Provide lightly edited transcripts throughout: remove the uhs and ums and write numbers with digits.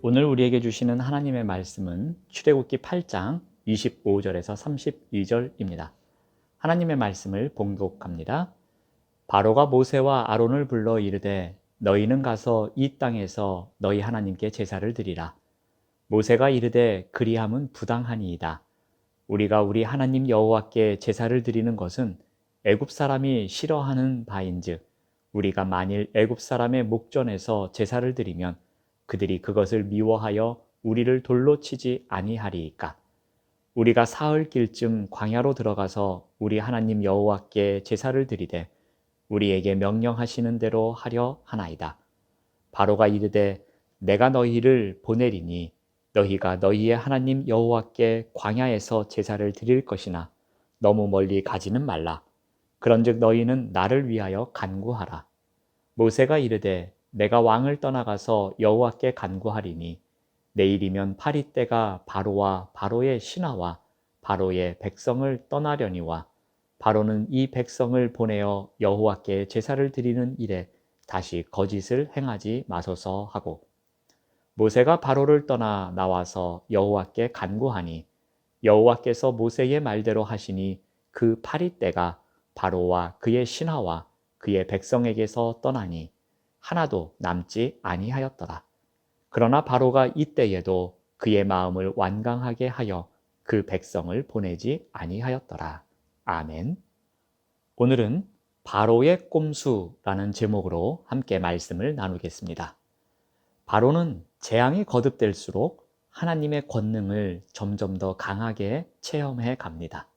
오늘 우리에게 주시는 하나님의 말씀은 출애굽기 8장 25절에서 32절입니다. 하나님의 말씀을 봉독합니다. 바로가 모세와 아론을 불러 이르되 너희는 가서 이 땅에서 너희 하나님께 제사를 드리라. 모세가 이르되 그리함은 부당하니이다. 우리가 우리 하나님 여호와께 제사를 드리는 것은 애굽 사람이 싫어하는 바인즉 우리가 만일 애굽 사람의 목전에서 제사를 드리면 그들이 그것을 미워하여 우리를 돌로 치지 아니하리이까. 우리가 사흘 길쯤 광야로 들어가서 우리 하나님 여호와께 제사를 드리되 우리에게 명령하시는 대로 하려 하나이다. 바로가 이르되 내가 너희를 보내리니 너희가 너희의 하나님 여호와께 광야에서 제사를 드릴 것이나 너무 멀리 가지는 말라. 그런즉 너희는 나를 위하여 간구하라. 모세가 이르되 내가 왕을 떠나가서 여호와께 간구하리니 내일이면 파리떼가 바로와 바로의 신하와 바로의 백성을 떠나려니와 바로는 이 백성을 보내어 여호와께 제사를 드리는 일에 다시 거짓을 행하지 마소서 하고 모세가 바로를 떠나 나와서 여호와께 간구하니 여호와께서 모세의 말대로 하시니 그 파리떼가 바로와 그의 신하와 그의 백성에게서 떠나니 하나도 남지 아니하였더라. 그러나 바로가 이때에도 그의 마음을 완강하게 하여 그 백성을 보내지 아니하였더라. 아멘. 오늘은 바로의 꼼수라는 제목으로 함께 말씀을 나누겠습니다. 바로는 재앙이 거듭될수록 하나님의 권능을 점점 더 강하게 체험해 갑니다.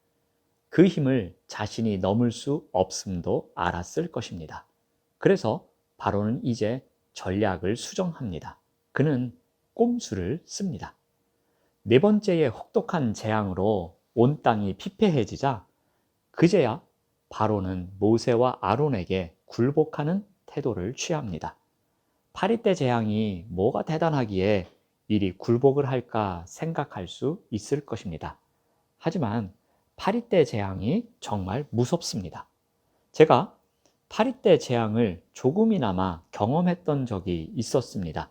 그 힘을 자신이 넘을 수 없음도 알았을 것입니다. 그래서 바로는 이제 전략을 수정합니다. 그는 꼼수를 씁니다. 네 번째의 혹독한 재앙으로 온 땅이 피폐해지자 그제야 바로는 모세와 아론에게 굴복하는 태도를 취합니다. 파리떼 재앙이 뭐가 대단하기에 이리 굴복을 할까 생각할 수 있을 것입니다. 하지만 파리떼 재앙이 정말 무섭습니다. 제가 파리떼 재앙을 조금이나마 경험했던 적이 있었습니다.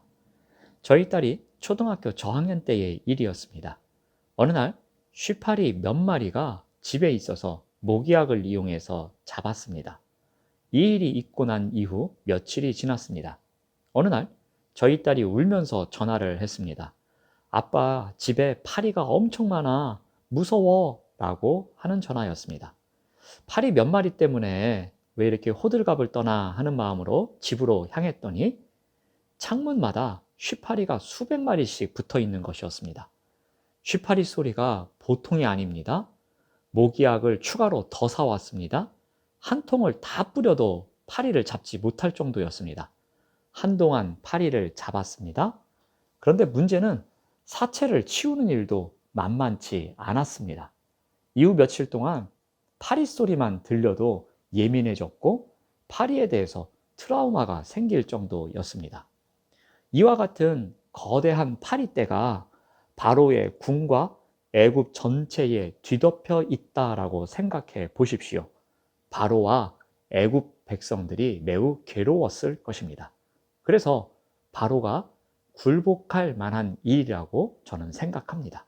저희 딸이 초등학교 저학년 때의 일이었습니다. 어느 날 쉬파리 몇 마리가 집에 있어서 모기약을 이용해서 잡았습니다. 이 일이 있고 난 이후 며칠이 지났습니다. 어느 날 저희 딸이 울면서 전화를 했습니다. 아빠, 집에 파리가 엄청 많아. 무서워. 라고 하는 전화였습니다. 파리 몇 마리 때문에 왜 이렇게 호들갑을 떠나 하는 마음으로 집으로 향했더니 창문마다 쉬파리가 수백 마리씩 붙어 있는 것이었습니다. 쉬파리 소리가 보통이 아닙니다. 모기약을 추가로 더 사왔습니다. 한 통을 다 뿌려도 파리를 잡지 못할 정도였습니다. 한동안 파리를 잡았습니다. 그런데 문제는 사체를 치우는 일도 만만치 않았습니다. 이후 며칠 동안 파리 소리만 들려도 예민해졌고 파리에 대해서 트라우마가 생길 정도였습니다. 이와 같은 거대한 파리떼가 바로의 궁과 애굽 전체에 뒤덮여 있다라고 생각해 보십시오. 바로와 애굽 백성들이 매우 괴로웠을 것입니다. 그래서 바로가 굴복할 만한 일이라고 저는 생각합니다.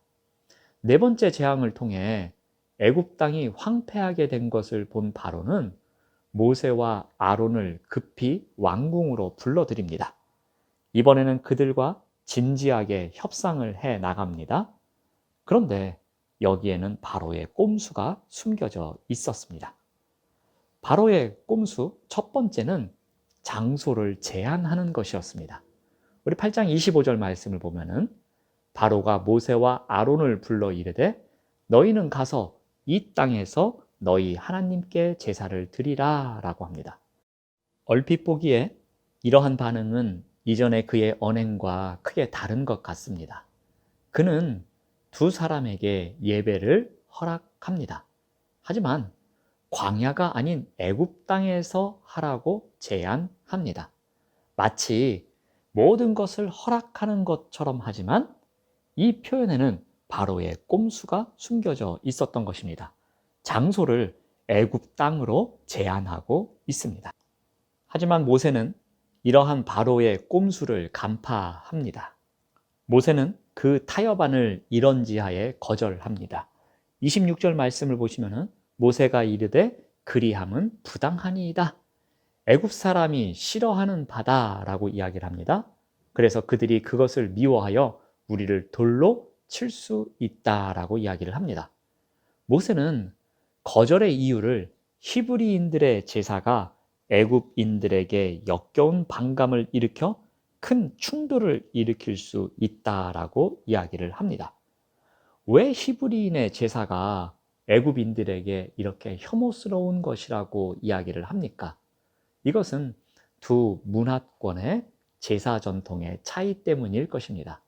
네 번째 재앙을 통해 애굽 땅이 황폐하게 된 것을 본 바로는 모세와 아론을 급히 왕궁으로 불러들입니다. 이번에는 그들과 진지하게 협상을 해 나갑니다. 그런데 여기에는 바로의 꼼수가 숨겨져 있었습니다. 바로의 꼼수 첫 번째는 장소를 제한하는 것이었습니다. 우리 8장 25절 말씀을 보면은 바로가 모세와 아론을 불러 이르되 너희는 가서 이 땅에서 너희 하나님께 제사를 드리라 라고 합니다. 얼핏 보기에 이러한 반응은 이전에 그의 언행과 크게 다른 것 같습니다. 그는 두 사람에게 예배를 허락합니다. 하지만 광야가 아닌 애굽 땅에서 하라고 제안합니다. 마치 모든 것을 허락하는 것처럼 하지만 이 표현에는 바로의 꼼수가 숨겨져 있었던 것입니다. 장소를 애굽 땅으로 제한하고 있습니다. 하지만 모세는 이러한 바로의 꼼수를 간파합니다. 모세는 그 타협안을 이런지하에 거절합니다. 26절 말씀을 보시면은 모세가 이르되 그리함은 부당하니이다. 애굽 사람이 싫어하는 바다라고 이야기를 합니다. 그래서 그들이 그것을 미워하여 우리를 돌로 칠 수 있다라고 이야기를 합니다. 모세는 거절의 이유를 히브리인들의 제사가 애굽인들에게 역겨운 반감을 일으켜 큰 충돌을 일으킬 수 있다라고 이야기를 합니다. 왜 히브리인의 제사가 애굽인들에게 이렇게 혐오스러운 것이라고 이야기를 합니까? 이것은 두 문화권의 제사 전통의 차이 때문일 것입니다.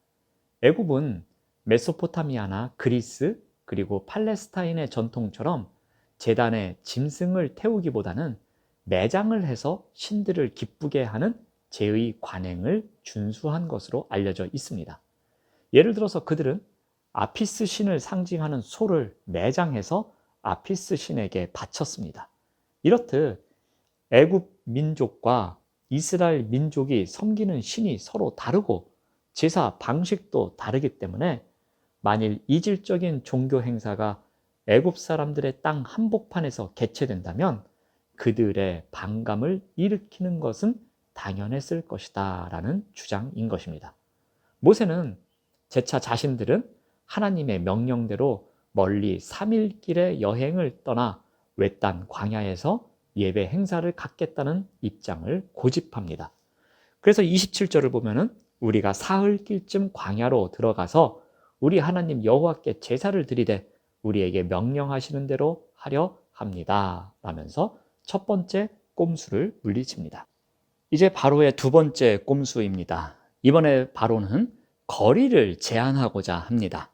애굽은 메소포타미아나 그리스 그리고 팔레스타인의 전통처럼 제단에 짐승을 태우기보다는 매장을 해서 신들을 기쁘게 하는 제의 관행을 준수한 것으로 알려져 있습니다. 예를 들어서 그들은 아피스 신을 상징하는 소를 매장해서 아피스 신에게 바쳤습니다. 이렇듯 애굽 민족과 이스라엘 민족이 섬기는 신이 서로 다르고 제사 방식도 다르기 때문에 만일 이질적인 종교 행사가 애굽 사람들의 땅 한복판에서 개최된다면 그들의 반감을 일으키는 것은 당연했을 것이다 라는 주장인 것입니다. 모세는 재차 자신들은 하나님의 명령대로 멀리 3일길의 여행을 떠나 외딴 광야에서 예배 행사를 갖겠다는 입장을 고집합니다. 그래서 27절을 보면은 우리가 사흘길쯤 광야로 들어가서 우리 하나님 여호와께 제사를 드리되 우리에게 명령하시는 대로 하려 합니다 라면서 첫 번째 꼼수를 물리칩니다. 이제 바로의 두 번째 꼼수입니다. 이번에 바로는 거리를 제한하고자 합니다.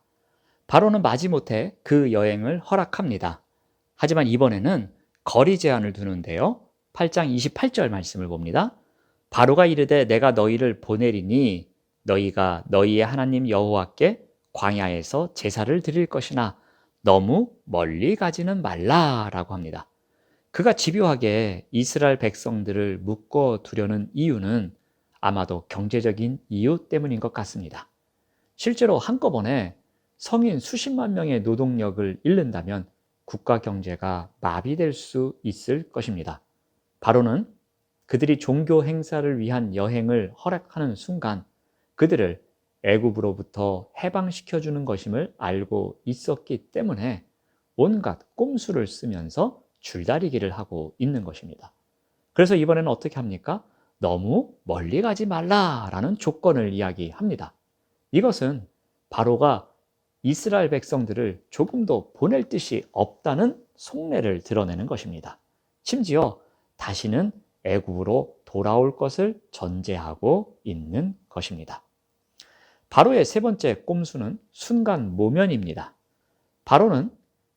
바로는 마지못해 그 여행을 허락합니다. 하지만 이번에는 거리 제한을 두는데요. 8장 28절 말씀을 봅니다. 바로가 이르되 내가 너희를 보내리니 너희가 너희의 하나님 여호와께 광야에서 제사를 드릴 것이나 너무 멀리 가지는 말라라고 합니다. 그가 집요하게 이스라엘 백성들을 묶어 두려는 이유는 아마도 경제적인 이유 때문인 것 같습니다. 실제로 한꺼번에 성인 수십만 명의 노동력을 잃는다면 국가 경제가 마비될 수 있을 것입니다. 바로는 그들이 종교 행사를 위한 여행을 허락하는 순간 그들을 애굽으로부터 해방시켜 주는 것임을 알고 있었기 때문에 온갖 꼼수를 쓰면서 줄다리기를 하고 있는 것입니다. 그래서 이번에는 어떻게 합니까? 너무 멀리 가지 말라라는 조건을 이야기합니다. 이것은 바로가 이스라엘 백성들을 조금도 보낼 뜻이 없다는 속내를 드러내는 것입니다. 심지어 다시는 애굽으로 돌아올 것을 전제하고 있는 것입니다. 바로의 세 번째 꼼수는 순간 모면입니다. 바로는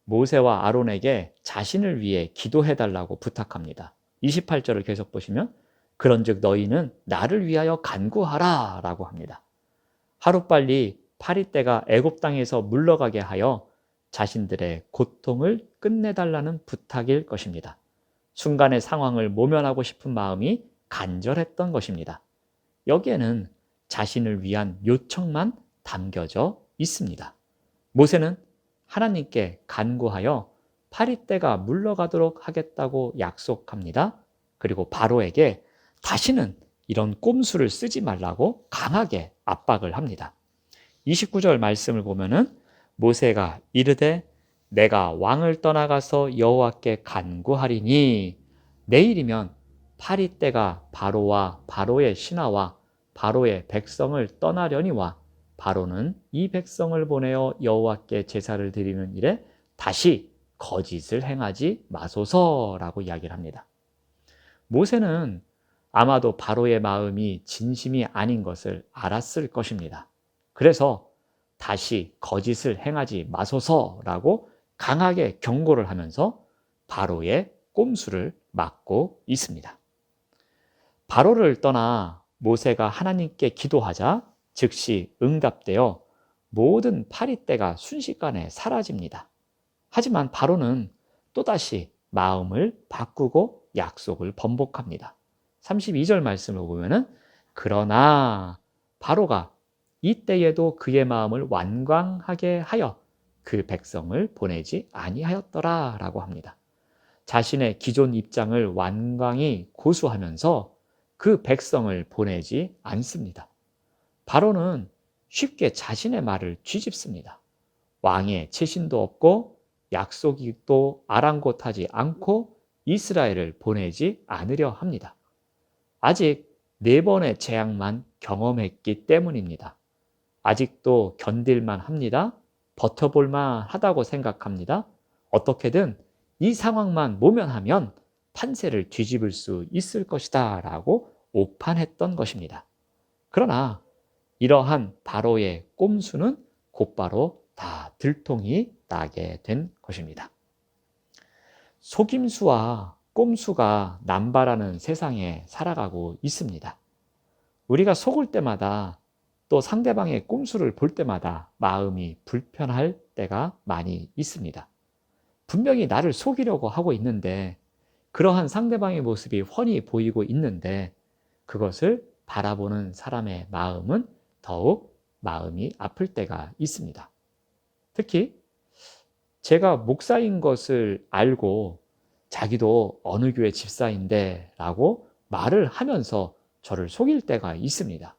모세와 아론에게 자신을 위해 기도해달라고 부탁합니다. 28절을 계속 보시면 그런즉 너희는 나를 위하여 간구하라 라고 합니다. 하루빨리 파리떼가 애굽 땅에서 물러가게 하여 자신들의 고통을 끝내달라는 부탁일 것입니다. 순간의 상황을 모면하고 싶은 마음이 간절했던 것입니다. 여기에는 자신을 위한 요청만 담겨져 있습니다. 모세는 하나님께 간구하여 파리떼가 물러가도록 하겠다고 약속합니다. 그리고 바로에게 다시는 이런 꼼수를 쓰지 말라고 강하게 압박을 합니다. 29절 말씀을 보면은 모세가 이르되 내가 왕을 떠나가서 여호와께 간구하리니 내일이면 파리떼가 바로와 바로의 신하와 바로의 백성을 떠나려니와 바로는 이 백성을 보내어 여호와께 제사를 드리는 일에 다시 거짓을 행하지 마소서라고 이야기를 합니다. 모세는 아마도 바로의 마음이 진심이 아닌 것을 알았을 것입니다. 그래서 다시 거짓을 행하지 마소서라고 강하게 경고를 하면서 바로의 꼼수를 막고 있습니다. 바로를 떠나 모세가 하나님께 기도하자 즉시 응답되어 모든 파리떼가 순식간에 사라집니다. 하지만 바로는 또다시 마음을 바꾸고 약속을 번복합니다. 32절 말씀을 보면은 그러나 바로가 이때에도 그의 마음을 완강하게 하여 그 백성을 보내지 아니하였더라 라고 합니다. 자신의 기존 입장을 완강히 고수하면서 그 백성을 보내지 않습니다. 바로는 쉽게 자신의 말을 뒤집습니다. 왕의 체신도 없고 약속이 또 아랑곳하지 않고 이스라엘을 보내지 않으려 합니다. 아직 4번의 재앙만 경험했기 때문입니다. 아직도 견딜만 합니다. 버텨볼만 하다고 생각합니다. 어떻게든 이 상황만 모면하면 판세를 뒤집을 수 있을 것이다 라고 오판했던 것입니다. 그러나 이러한 바로의 꼼수는 곧바로 다 들통이 나게 된 것입니다. 속임수와 꼼수가 남발하는 세상에 살아가고 있습니다. 우리가 속을 때마다 또 상대방의 꼼수를 볼 때마다 마음이 불편할 때가 많이 있습니다. 분명히 나를 속이려고 하고 있는데 그러한 상대방의 모습이 훤히 보이고 있는데 그것을 바라보는 사람의 마음은 더욱 마음이 아플 때가 있습니다. 특히 제가 목사인 것을 알고 자기도 어느 교회 집사인데 라고 말을 하면서 저를 속일 때가 있습니다.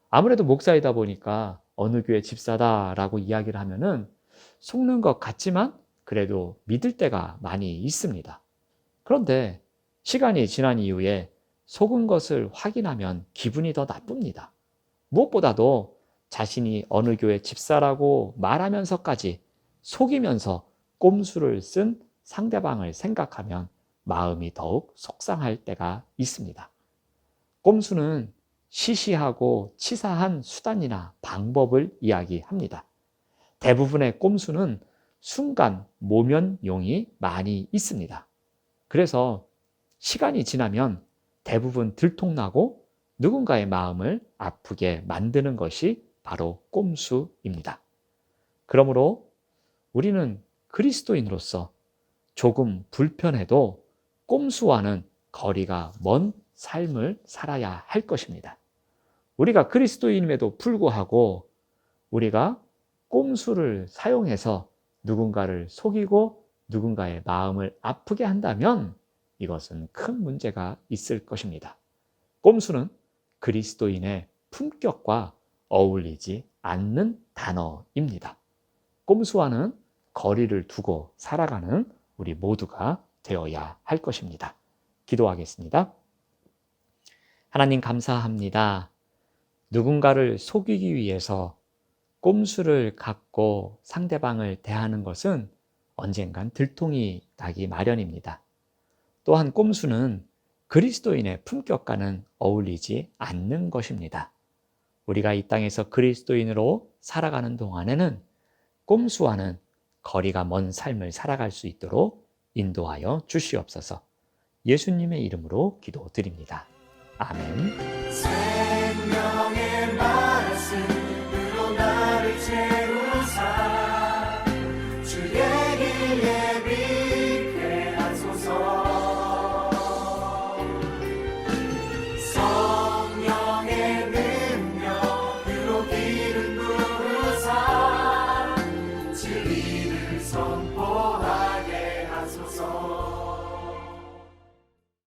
아무래도 목사이다 보니까 어느 교회 집사다 라고 이야기를 하면은 속는 것 같지만 그래도 믿을 때가 많이 있습니다. 그런데 시간이 지난 이후에 속은 것을 확인하면 기분이 더 나쁩니다. 무엇보다도 자신이 어느 교회 집사라고 말하면서까지 속이면서 꼼수를 쓴 상대방을 생각하면 마음이 더욱 속상할 때가 있습니다. 꼼수는 시시하고 치사한 수단이나 방법을 이야기합니다. 대부분의 꼼수는 순간 모면용이 많이 있습니다. 그래서 시간이 지나면 대부분 들통나고 누군가의 마음을 아프게 만드는 것이 바로 꼼수입니다. 그러므로 우리는 그리스도인으로서 조금 불편해도 꼼수와는 거리가 먼 삶을 살아야 할 것입니다. 우리가 그리스도인임에도 불구하고 우리가 꼼수를 사용해서 누군가를 속이고 누군가의 마음을 아프게 한다면 이것은 큰 문제가 있을 것입니다. 꼼수는 그리스도인의 품격과 어울리지 않는 단어입니다. 꼼수와는 거리를 두고 살아가는 우리 모두가 되어야 할 것입니다. 기도하겠습니다. 하나님 감사합니다. 누군가를 속이기 위해서 꼼수를 갖고 상대방을 대하는 것은 언젠간 들통이 나기 마련입니다. 또한 꼼수는 그리스도인의 품격과는 어울리지 않는 것입니다. 우리가 이 땅에서 그리스도인으로 살아가는 동안에는 꼼수와는 거리가 먼 삶을 살아갈 수 있도록 인도하여 주시옵소서. 예수님의 이름으로 기도드립니다. 아멘.